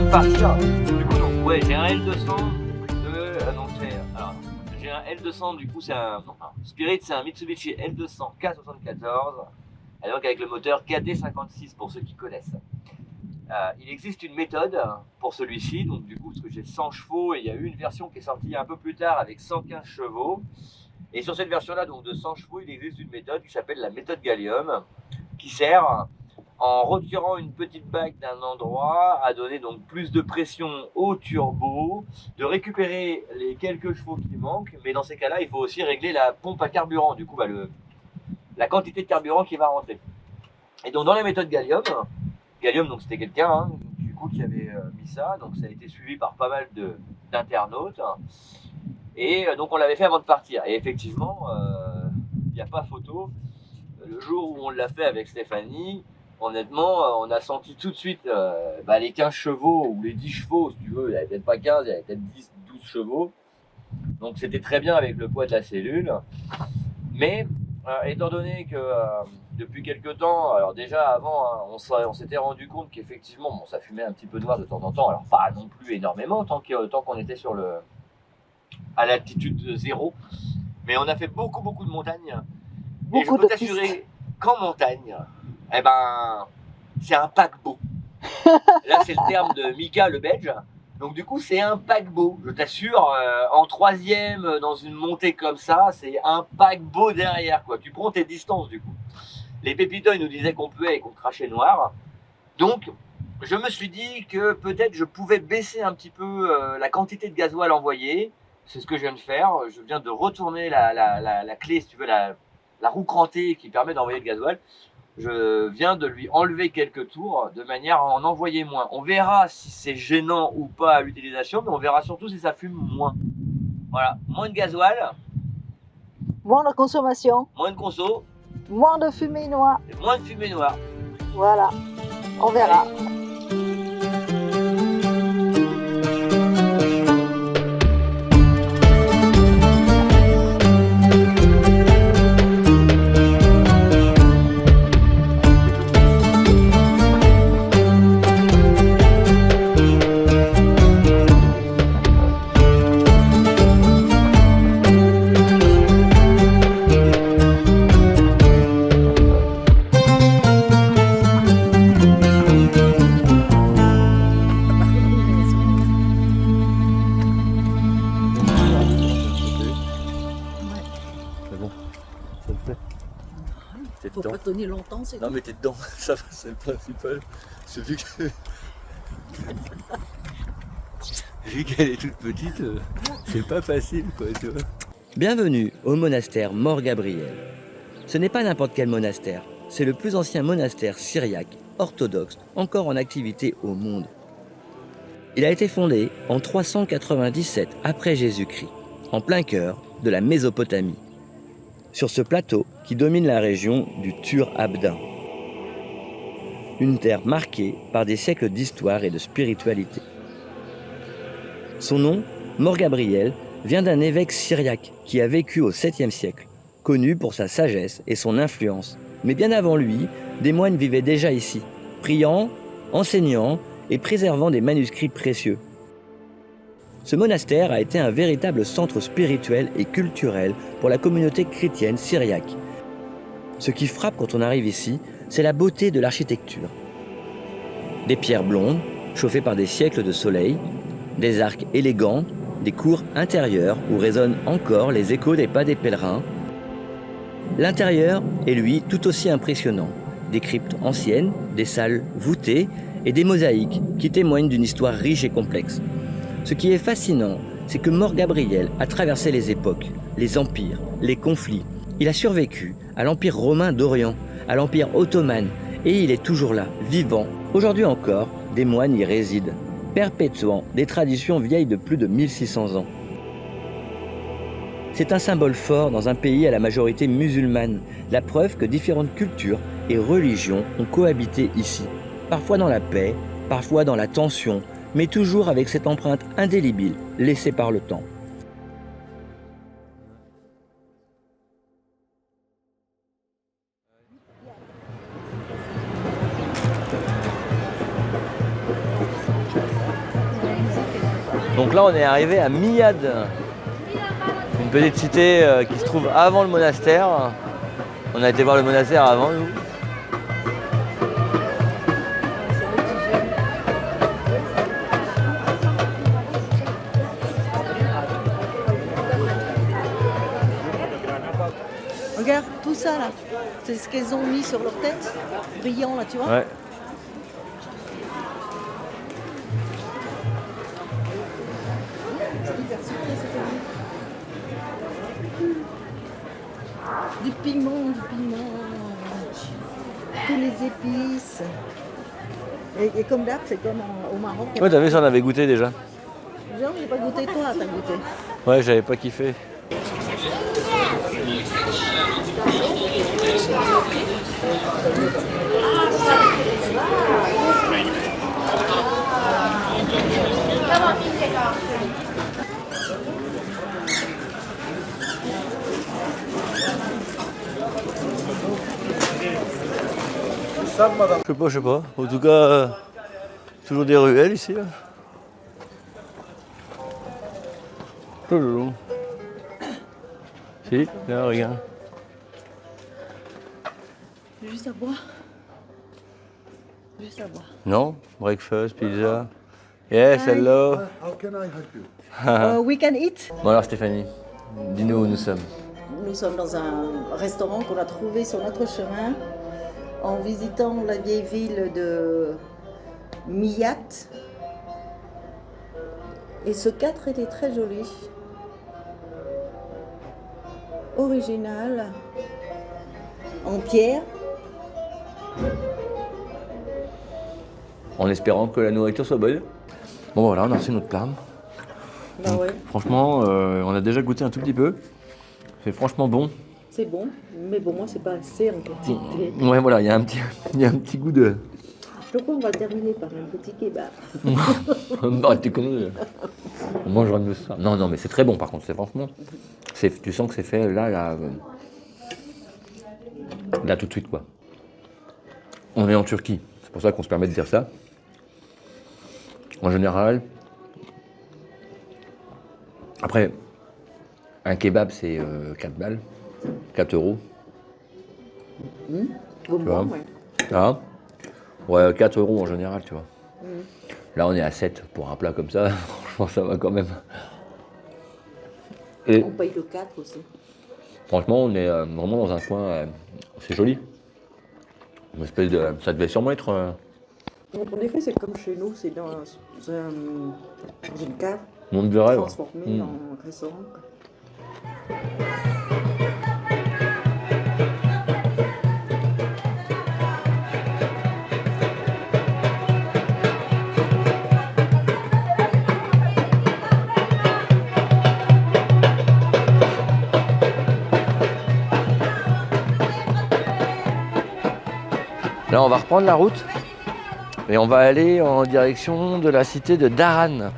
de partir, du coup, donc, ouais, j'ai un L200 donc alors, j'ai un L200, du coup, c'est un Spirit, c'est un Mitsubishi L200 K74, et donc avec le moteur KD56 pour ceux qui connaissent. Il existe une méthode pour celui-ci, donc du coup, parce que j'ai 100 chevaux et il y a eu une version qui est sortie un peu plus tard avec 115 chevaux. Et sur cette version-là, donc de 100 chevaux, il existe une méthode qui s'appelle la méthode Gallium, qui sert, en retirant une petite bague d'un endroit, à donner donc plus de pression au turbo, de récupérer les quelques chevaux qui manquent, mais dans ces cas-là, il faut aussi régler la pompe à carburant, du coup, la quantité de carburant qui va rentrer. Et donc dans la méthode Gallium, donc c'était quelqu'un du coup qui avait mis ça, donc ça a été suivi par pas mal d'internautes. Et donc on l'avait fait avant de partir. Et effectivement, il n'y a pas photo. Le jour où on l'a fait avec Stéphanie, honnêtement, on a senti tout de suite les 15 chevaux ou les 10 chevaux, si tu veux. Il n'y avait peut-être pas 15, il y avait peut-être 10, 12 chevaux. Donc c'était très bien avec le poids de la cellule. Mais étant donné que depuis quelques temps, alors déjà avant, on s'était rendu compte qu'effectivement, bon, ça fumait un petit peu noir de temps en temps, alors pas non plus énormément tant qu'on était à l'altitude 0. Mais on a fait beaucoup de montagnes. Et je peux t'assurer qu'en montagne, eh ben, c'est un paquebot. Là, c'est le terme de Mika, le Belge. Donc du coup, c'est un paquebot. Je t'assure, en troisième, dans une montée comme ça, c'est un paquebot derrière, quoi. Tu prends tes distances, du coup. Les pépitons, ils nous disaient qu'on puait et qu'on crachait noir. Donc, je me suis dit que peut-être je pouvais baisser un petit peu la quantité de gasoil envoyée. C'est ce que je viens de faire. Je viens de retourner la clé, si tu veux, la roue crantée qui permet d'envoyer le gasoil. Je viens de lui enlever quelques tours de manière à en envoyer moins. On verra si c'est gênant ou pas à l'utilisation, mais on verra surtout si ça fume moins. Voilà, moins de gasoil. Moins de consommation. Moins de conso. Moins de fumée noire. Et moins de fumée noire. Voilà, on verra. Allez. Faut pas tenir longtemps, c'est Non mais t'es dedans, ça va, c'est le principal. C'est vu qu'elle est toute petite, c'est pas facile quoi, tu vois. Bienvenue au monastère Mor Gabriel. Ce n'est pas n'importe quel monastère, c'est le plus ancien monastère syriaque, orthodoxe, encore en activité au monde. Il a été fondé en 397 après Jésus-Christ, en plein cœur de la Mésopotamie, sur ce plateau qui domine la région du Tur-Abdin. Une terre marquée par des siècles d'histoire et de spiritualité. Son nom, Mor Gabriel, vient d'un évêque syriaque qui a vécu au 7e siècle, connu pour sa sagesse et son influence. Mais bien avant lui, des moines vivaient déjà ici, priant, enseignant et préservant des manuscrits précieux. Ce monastère a été un véritable centre spirituel et culturel pour la communauté chrétienne syriaque. Ce qui frappe quand on arrive ici, c'est la beauté de l'architecture. Des pierres blondes, chauffées par des siècles de soleil, des arcs élégants, des cours intérieures où résonnent encore les échos des pas des pèlerins. L'intérieur est lui tout aussi impressionnant. Des cryptes anciennes, des salles voûtées et des mosaïques qui témoignent d'une histoire riche et complexe. Ce qui est fascinant, c'est que Mor Gabriel a traversé les époques, les empires, les conflits. Il a survécu à l'Empire romain d'Orient, à l'Empire ottoman, et il est toujours là, vivant. Aujourd'hui encore, des moines y résident, perpétuant des traditions vieilles de plus de 1600 ans. C'est un symbole fort dans un pays à la majorité musulmane, la preuve que différentes cultures et religions ont cohabité ici, parfois dans la paix, parfois dans la tension, mais toujours avec cette empreinte indélébile laissée par le temps. Donc là on est arrivé à Miyad, une petite cité qui se trouve avant le monastère. On a été voir le monastère avant nous. Regarde, tout ça là, c'est ce qu'ils ont mis sur leur tête, brillant là, tu vois. Ouais. Du piment, tous les épices. Et comme d'hab, c'est comme au Maroc. Ouais, t'as vu, ça on avait goûté déjà. Non, j'ai pas goûté, toi, t'as goûté. Ouais, j'avais pas kiffé. Je sais pas. En tout cas, toujours des ruelles ici. Là. Si, là, regarde. Juste à boire. Juste à boire. Non, breakfast, pizza. Yes, hello. How can I help you? We can eat. Bon alors Stéphanie, dis-nous où nous sommes. Nous sommes dans un restaurant qu'on a trouvé sur notre chemin en visitant la vieille ville de Miyat. Et ce 4, il est très joli. Original. En pierre. En espérant que la nourriture soit bonne. Bon voilà, on a reçu notre plat. Bah ouais, Franchement, on a déjà goûté un tout petit peu. C'est franchement bon. c'est bon. Mais bon, moi, c'est pas assez en quantité. Ouais voilà, il y a un petit goût de... Je crois qu'on va terminer par un petit kebab. Arrête tes conneries. On mangera mieux ça. Non, mais c'est très bon par contre, c'est franchement. Tu sens que c'est fait là tout de suite quoi. On est en Turquie, c'est pour ça qu'on se permet de dire ça. En général. Après, un kebab c'est 4 balles, 4 euros. Bon, Tu vois. ouais. Ah, ouais, 4 euros en général, tu vois. Là, on est à 7 pour un plat comme ça. Franchement, ça va quand même. Et On paye le 4 aussi. franchement, on est vraiment dans un coin. C'est joli. Une espèce de. Ça devait sûrement être. En effet, c'est comme chez nous, c'est dans une cave Monde de rêve. transformée en restaurant. Là, on va reprendre la route et on va aller en direction de la cité de Daran.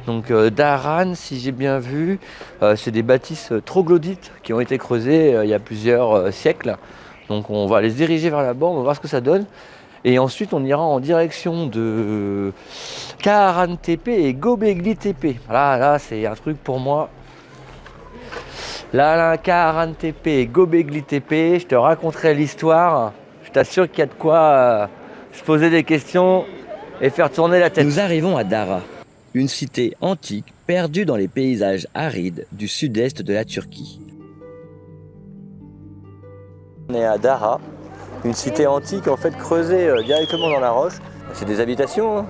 Donc Daran, si j'ai bien vu, c'est des bâtisses troglodytes qui ont été creusées il y a plusieurs siècles. Donc on va aller se diriger vers là-bas, on va voir ce que ça donne. Et ensuite on ira en direction de Karahan Tepe et Göbekli Tepe. Là c'est un truc pour moi. Là, Karahan Tepe et Göbekli Tepe, je te raconterai l'histoire. Je t'assure qu'il y a de quoi se poser des questions et faire tourner la tête. Nous arrivons à Dara, une cité antique perdue dans les paysages arides du sud-est de la Turquie. On est à Dara, une cité antique en fait creusée directement dans la roche. C'est des habitations, hein.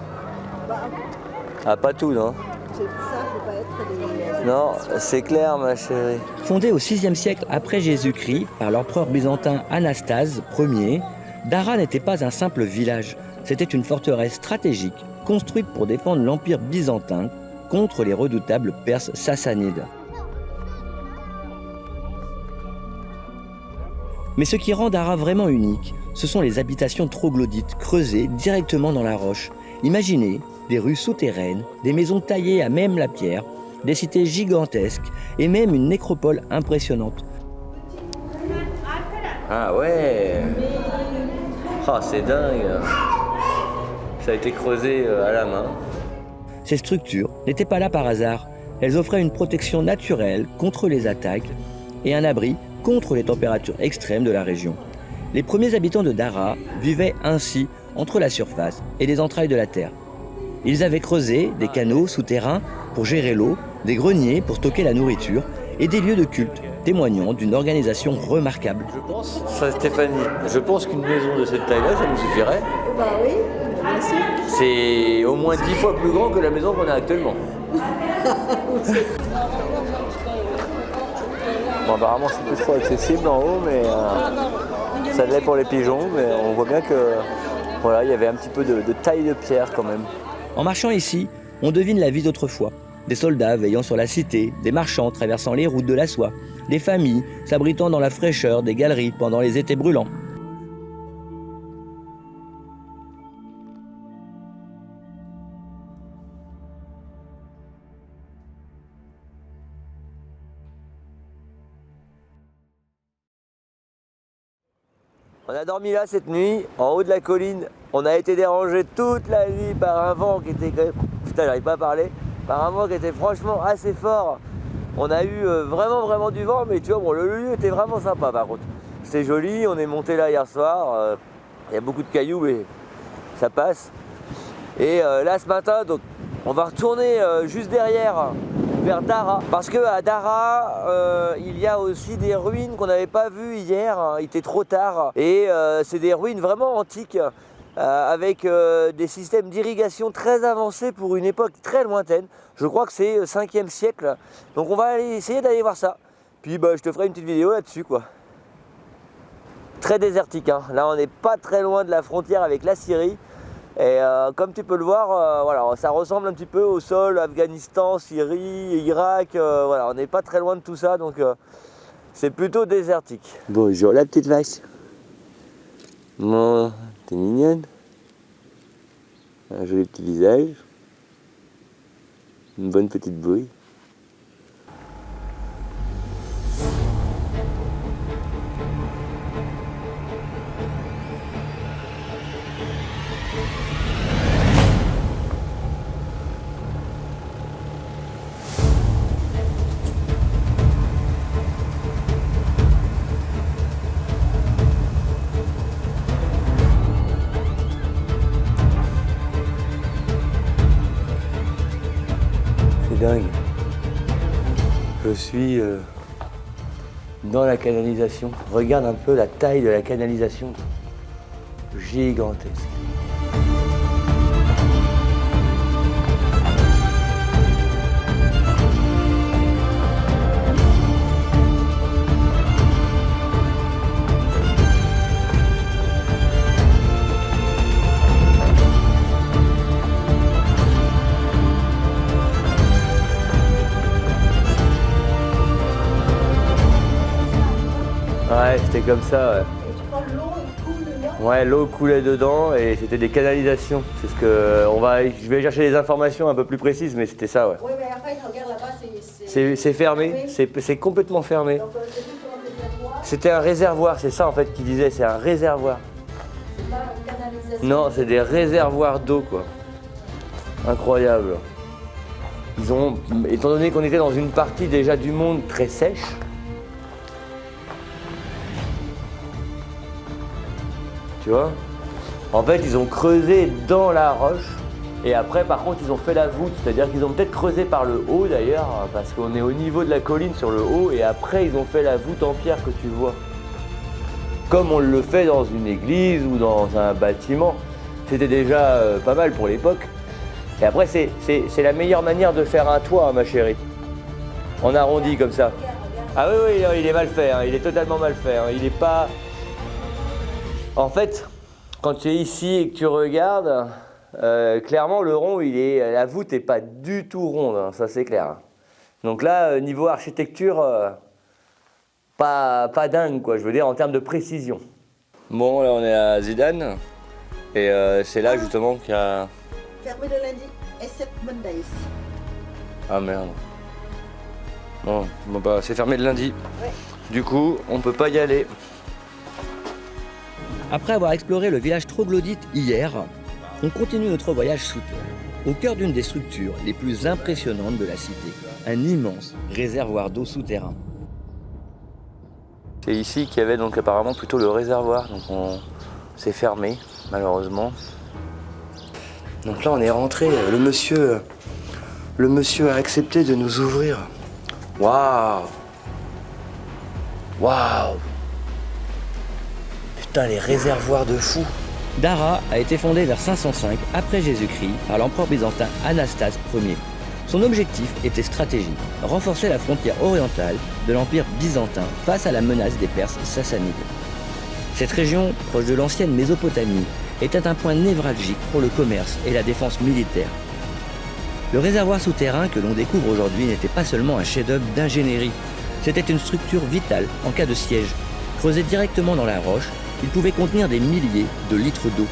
Ah, pas tout, non. C'est ça, faut pas être des... Non, c'est clair, ma chérie. Fondée au VIe siècle après Jésus-Christ par l'empereur byzantin Anastase Ier, Dara n'était pas un simple village, c'était une forteresse stratégique construite pour défendre l'empire byzantin contre les redoutables Perses sassanides. Mais ce qui rend Dara vraiment unique, ce sont les habitations troglodytes creusées directement dans la roche. Imaginez des rues souterraines, des maisons taillées à même la pierre, des cités gigantesques et même une nécropole impressionnante. Ah ouais. Ah, c'est dingue. Ça a été creusé à la main. Ces structures n'étaient pas là par hasard. Elles offraient une protection naturelle contre les attaques et un abri contre les températures extrêmes de la région. Les premiers habitants de Dara vivaient ainsi entre la surface et les entrailles de la terre. Ils avaient creusé des canaux souterrains pour gérer l'eau, des greniers pour stocker la nourriture et des lieux de culte témoignant d'une organisation remarquable. Je pense, Stéphanie, je pense qu'une maison de cette taille-là, ça nous suffirait. Bah oui, bien sûr. C'est au moins 10 fois plus grand que la maison qu'on a actuellement. Bon, apparemment, c'est plus trop accessible en haut, mais ça l'est pour les pigeons. Mais on voit bien que voilà, il y avait un petit peu de taille de pierre quand même. En marchant ici, on devine la vie d'autrefois. Des soldats veillant sur la cité, des marchands traversant les routes de la soie, des familles s'abritant dans la fraîcheur des galeries pendant les étés brûlants. On a dormi là cette nuit, en haut de la colline. On a été dérangé toute la nuit par un vent qui était... Putain, j'arrive pas à parler. Par un vent qui était franchement assez fort. On a eu vraiment du vent, mais tu vois, bon, le lieu était vraiment sympa par contre. C'était joli, on est monté là hier soir. Il y a beaucoup de cailloux, mais ça passe. Et là ce matin, donc, on va retourner juste derrière, vers Dara. Parce qu'à Dara, il y a aussi des ruines qu'on n'avait pas vues hier, hein, il était trop tard. Et c'est des ruines vraiment antiques, avec des systèmes d'irrigation très avancés pour une époque très lointaine. Je crois que c'est 5e siècle. Donc on va aller essayer d'aller voir ça. Puis bah, je te ferai une petite vidéo là-dessus, quoi. Très désertique, hein. Là on n'est pas très loin de la frontière avec la Syrie. Et comme tu peux le voir, voilà, ça ressemble un petit peu au sol Afghanistan, Syrie, Irak. Voilà, on n'est pas très loin de tout ça, donc c'est plutôt désertique. Bonjour la petite vache. Bon, t'es mignonne. Un joli petit visage. Une bonne petite bouille. Dingue. Je suis dans la canalisation. Regarde un peu la taille de la canalisation. Gigantesque. Ouais, c'était comme ça, ouais. Et tu crois que l'eau coule dedans? Ouais, l'eau coulait dedans et c'était des canalisations. C'est ce que je vais chercher des informations un peu plus précises, mais c'était ça, ouais. Oui, mais après, regarde là-bas, C'est fermé, c'est complètement fermé. Donc, c'est tout comme un réservoir. C'était un réservoir, c'est ça en fait qu'il disait, c'est un réservoir. C'est pas une canalisation. Non, c'est des réservoirs d'eau, quoi. Incroyable. Étant donné qu'on était dans une partie déjà du monde très sèche, tu vois, en fait, ils ont creusé dans la roche et après, par contre, ils ont fait la voûte. C'est-à-dire qu'ils ont peut-être creusé par le haut d'ailleurs, parce qu'on est au niveau de la colline sur le haut et après, ils ont fait la voûte en pierre que tu vois. Comme on le fait dans une église ou dans un bâtiment. C'était déjà pas mal pour l'époque. Et après, c'est la meilleure manière de faire un toit, hein, ma chérie. En arrondi comme ça. Ah oui, oui, il est mal fait, hein, il est totalement mal fait. Hein, il est pas... En fait, quand tu es ici et que tu regardes, clairement le rond, la voûte n'est pas du tout ronde, hein, ça c'est clair. Donc là, niveau architecture, pas dingue quoi, je veux dire en termes de précision. Bon, là on est à Zidane, et c'est là justement qu'il y a... Fermé le lundi, except Mondays. Ah merde. Bon, bah c'est fermé le lundi. Ouais. Du coup, on peut pas y aller. Après avoir exploré le village troglodyte hier, On continue notre voyage sous terre, au cœur d'une des structures les plus impressionnantes de la cité, un immense réservoir d'eau souterrain. C'est ici qu'il y avait donc apparemment plutôt le réservoir, donc c'est fermé malheureusement. Donc là on est rentré, le monsieur a accepté de nous ouvrir. Waouh! Waouh! Putain, les réservoirs de fou! Dara a été fondée vers 505 après Jésus-Christ par l'empereur byzantin Anastase Ier. Son objectif était stratégique, renforcer la frontière orientale de l'empire byzantin face à la menace des Perses sassanides. Cette région, proche de l'ancienne Mésopotamie, était un point névralgique pour le commerce et la défense militaire. Le réservoir souterrain que l'on découvre aujourd'hui n'était pas seulement un chef-d'œuvre d'ingénierie, c'était une structure vitale en cas de siège. Creusé directement dans la roche, il pouvait contenir des milliers de litres d'eau.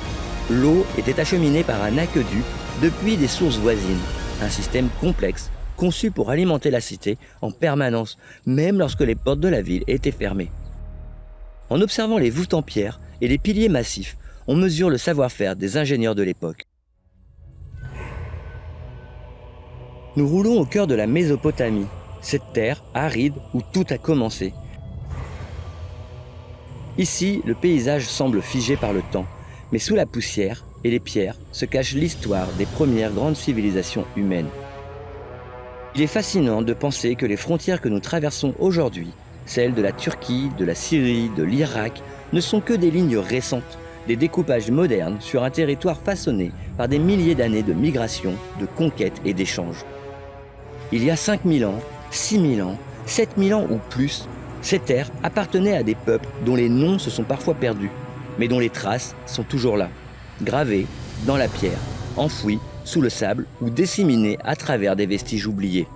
L'eau était acheminée par un aqueduc depuis des sources voisines, un système complexe conçu pour alimenter la cité en permanence, même lorsque les portes de la ville étaient fermées. En observant les voûtes en pierre et les piliers massifs, on mesure le savoir-faire des ingénieurs de l'époque. Nous roulons au cœur de la Mésopotamie, cette terre aride où tout a commencé. Ici, le paysage semble figé par le temps, mais sous la poussière et les pierres se cache l'histoire des premières grandes civilisations humaines. Il est fascinant de penser que les frontières que nous traversons aujourd'hui, celles de la Turquie, de la Syrie, de l'Irak, ne sont que des lignes récentes, des découpages modernes sur un territoire façonné par des milliers d'années de migration, de conquête et d'échanges. Il y a 5000 ans, 6000 ans, 7000 ans ou plus, ces terres appartenaient à des peuples dont les noms se sont parfois perdus, mais dont les traces sont toujours là, gravées dans la pierre, enfouies sous le sable ou disséminées à travers des vestiges oubliés.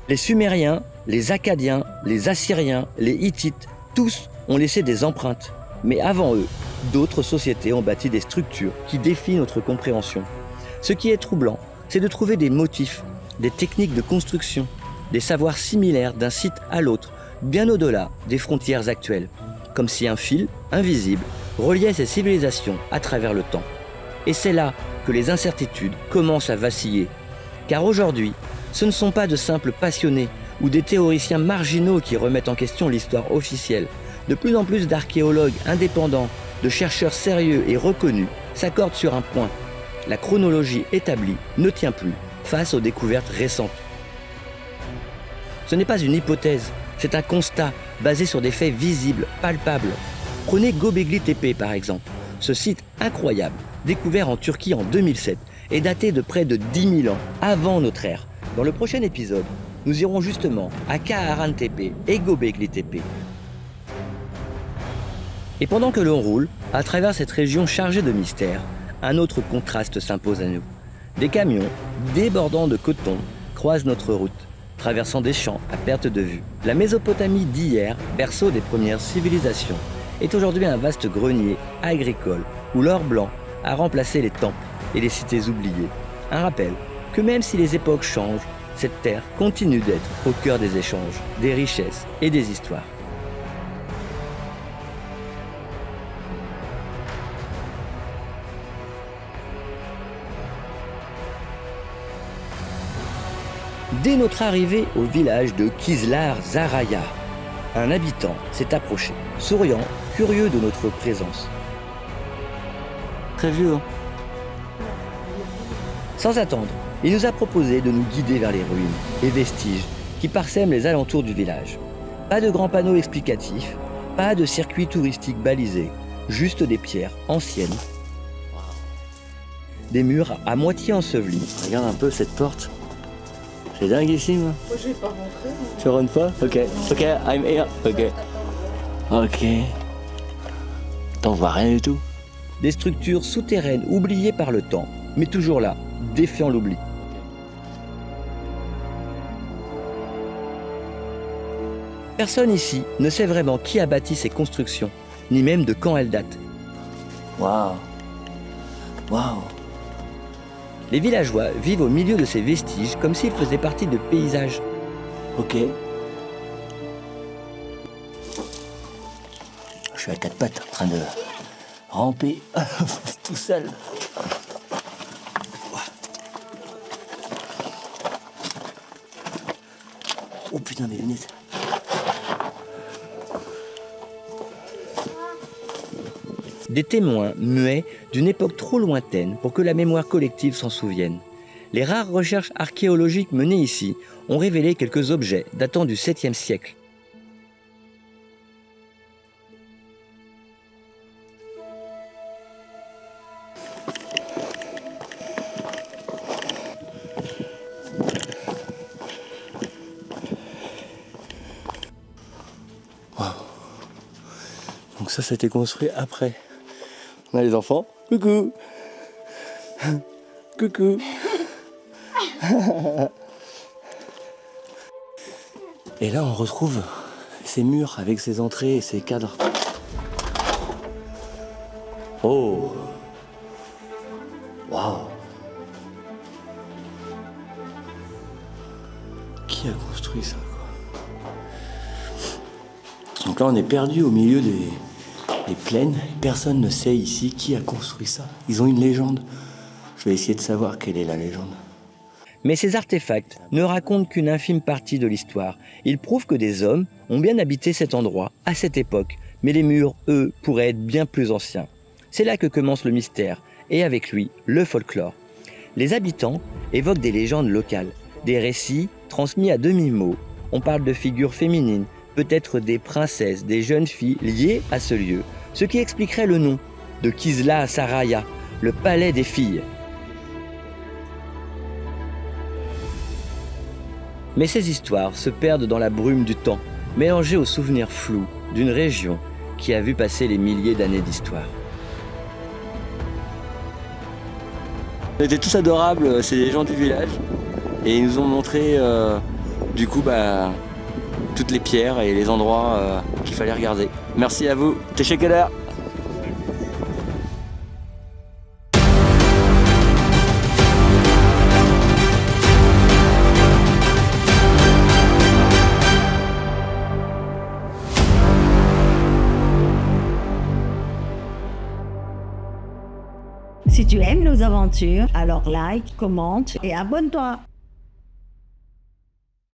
Les Sumériens, les Akkadiens, les Assyriens, les Hittites, tous ont laissé des empreintes, mais avant eux, d'autres sociétés ont bâti des structures qui défient notre compréhension. Ce qui est troublant, c'est de trouver des motifs, des techniques de construction, des savoirs similaires d'un site à l'autre, bien au-delà des frontières actuelles, comme si un fil, invisible, reliait ces civilisations à travers le temps. Et c'est là que les incertitudes commencent à vaciller, car aujourd'hui, ce ne sont pas de simples passionnés ou des théoriciens marginaux qui remettent en question l'histoire officielle. De plus en plus d'archéologues indépendants, de chercheurs sérieux et reconnus s'accordent sur un point. La chronologie établie ne tient plus face aux découvertes récentes. Ce n'est pas une hypothèse, c'est un constat basé sur des faits visibles, palpables. Prenez Göbekli Tepe par exemple. Ce site incroyable, découvert en Turquie en 2007, est daté de près de 10 000 ans avant notre ère. Dans le prochain épisode, nous irons justement à Karahan Tepe et Göbekli Tepe. Et pendant que l'on roule, à travers cette région chargée de mystères, un autre contraste s'impose à nous. Des camions, débordant de coton, croisent notre route, traversant des champs à perte de vue. La Mésopotamie d'hier, berceau des premières civilisations, est aujourd'hui un vaste grenier agricole où l'or blanc a remplacé les temples et les cités oubliées. Un rappel que même si les époques changent, cette terre continue d'être au cœur des échanges, des richesses et des histoires. Dès notre arrivée au village de Kizlar Zaraya, un habitant s'est approché, souriant, curieux de notre présence. Très vieux, hein ? Sans attendre, il nous a proposé de nous guider vers les ruines et vestiges qui parsèment les alentours du village. Pas de grands panneaux explicatifs, pas de circuits touristiques balisés, juste des pierres anciennes. Des murs à moitié ensevelis. Regarde un peu cette porte. C'est dingue ici, moi. Moi, je vais pas rentrer. Tu rentres pas? Ok, I'm here. Ok. T'en vois rien du tout. Des structures souterraines oubliées par le temps, mais toujours là, défiant l'oubli. Personne ici ne sait vraiment qui a bâti ces constructions, ni même de quand elles datent. Waouh. Les villageois vivent au milieu de ces vestiges comme s'ils faisaient partie de paysages. Ok. Je suis à quatre pattes en train ramper tout seul. Oh putain, mes lunettes. Des témoins muets d'une époque trop lointaine pour que la mémoire collective s'en souvienne. Les rares recherches archéologiques menées ici ont révélé quelques objets datant du 7e siècle. Wow. Donc ça a été construit après. On a les enfants. Coucou. Coucou. Et là, on retrouve ces murs avec ces entrées et ces cadres. Oh. Waouh. Qui a construit ça, quoi? Donc là, on est perdu au milieu des plaines. Personne ne sait ici qui a construit ça. Ils ont une légende. Je vais essayer de savoir quelle est la légende. Mais ces artefacts ne racontent qu'une infime partie de l'histoire. Ils prouvent que des hommes ont bien habité cet endroit à cette époque, mais les murs, eux, pourraient être bien plus anciens. C'est là que commence le mystère, et avec lui, le folklore. Les habitants évoquent des légendes locales, des récits transmis à demi-mot. On parle de figures féminines, peut-être des princesses, des jeunes filles liées à ce lieu, ce qui expliquerait le nom de Kisla Saraya, le palais des filles. Mais ces histoires se perdent dans la brume du temps, mélangées aux souvenirs flous d'une région qui a vu passer les milliers d'années d'histoire. Ils étaient tous adorables, c'est des gens du village, et ils nous ont montré toutes les pierres et les endroits qu'il fallait regarder. Merci à vous, Teşekkürler. Si tu aimes nos aventures, alors like, commente et abonne-toi.